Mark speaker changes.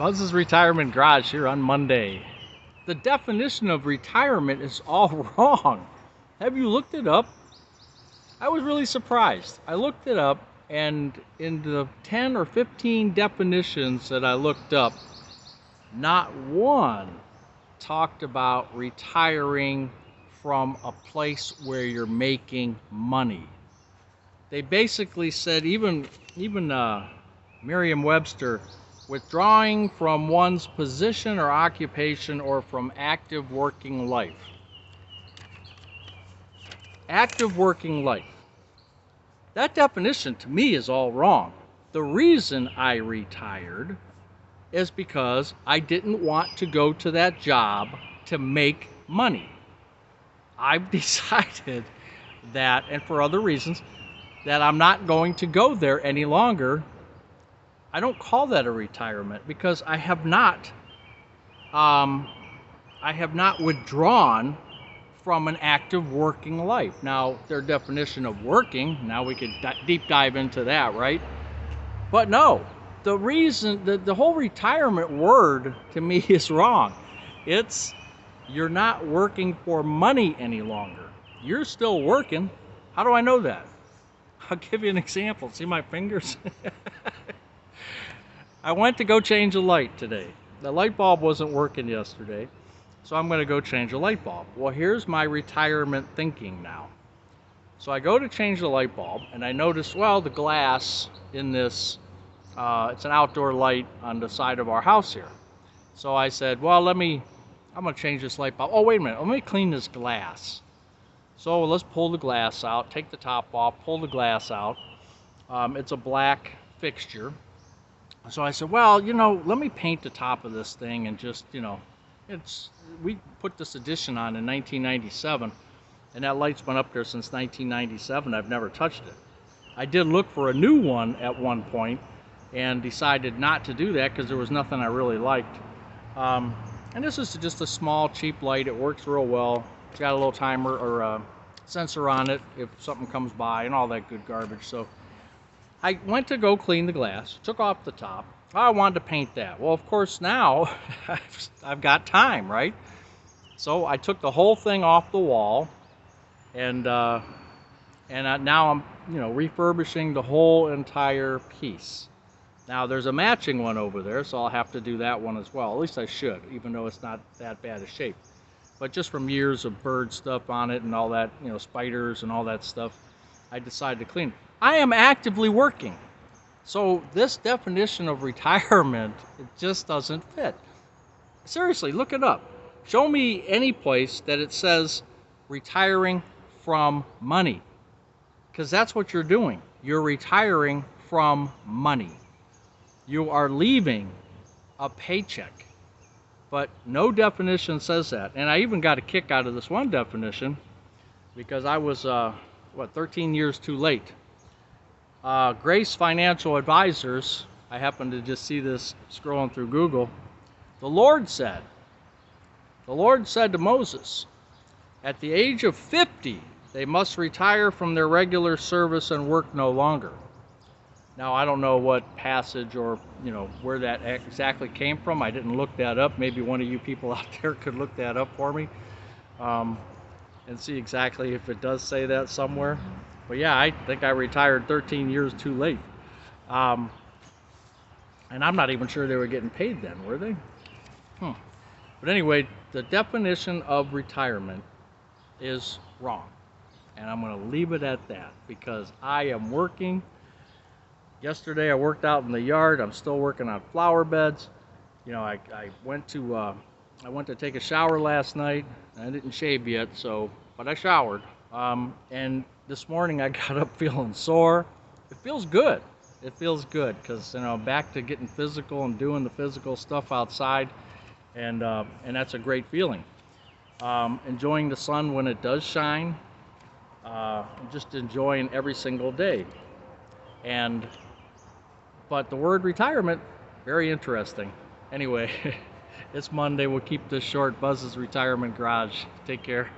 Speaker 1: Buzz's Retirement Garage here on Monday. The definition of retirement is all wrong. Have you looked it up? I was really surprised. I looked it up, and in the 10 or 15 definitions that I looked up, not one talked about retiring from a place where you're making money. They basically said, even Merriam-Webster, withdrawing from one's position or occupation or from active working life. Active working life. That definition to me is all wrong. The reason I retired is because I didn't want to go to that job to make money. I've decided that, and for other reasons, that I'm not going to go there any longer. I don't call that a retirement because I have not withdrawn from an active working life. Now, their definition of working, now we could deep dive into that, right? But no, the reason, the whole retirement word to me is wrong. It's, you're not working for money any longer. You're still working. How do I know that? I'll give you an example. See my fingers? I went to go change a light today. The light bulb wasn't working yesterday, so I'm going to go change a light bulb. Well, here's my retirement thinking now. So I go to change the light bulb, and I notice, well, the glass in this, it's an outdoor light on the side of our house here. So I said, well, I'm going to change this light bulb. Oh, wait a minute, let me clean this glass. So let's pull the glass out, take the top off, pull the glass out. It's a black fixture. So I said, well, let me paint the top of this thing and just, we put this addition on in 1997, and that light's been up there since 1997. I've never touched it. I did look for a new one at one point and decided not to do that because there was nothing I really liked. And this is just a small, cheap light. It works real well. It's got a little timer or a sensor on it if something comes by and all that good garbage. So I went to go clean the glass, took off the top. I wanted to paint that. Well, of course, now I've got time, right? So I took the whole thing off the wall, and now I'm, refurbishing the whole entire piece. Now there's a matching one over there, so I'll have to do that one as well. At least I should, even though it's not that bad a shape. But just from years of bird stuff on it and all that, spiders and all that stuff, I decided to clean it. I am actively working. So this definition of retirement, it just doesn't fit. Seriously, look it up. Show me any place that it says retiring from money. Because that's what you're doing. You're retiring from money. You are leaving a paycheck. But no definition says that. And I even got a kick out of this one definition because I was, 13 years too late. Grace Financial Advisors, I happened to just see this scrolling through Google. The Lord said to Moses, at the age of 50, they must retire from their regular service and work no longer. Now, I don't know what passage or, where that exactly came from. I didn't look that up. Maybe one of you people out there could look that up for me and see exactly if it does say that somewhere. But yeah, I think I retired 13 years too late. And I'm not even sure they were getting paid then, were they? But anyway, the definition of retirement is wrong. And I'm going to leave it at that because I am working. Yesterday I worked out in the yard. I'm still working on flower beds. I went to take a shower last night. I didn't shave yet, but I showered. And this morning I got up feeling sore. It feels good. It feels good because back to getting physical and doing the physical stuff outside, and that's a great feeling. Enjoying the sun when it does shine. Just enjoying every single day. But the word retirement, very interesting. Anyway, it's Monday. We'll keep this short. Buzz's Retirement Garage. Take care.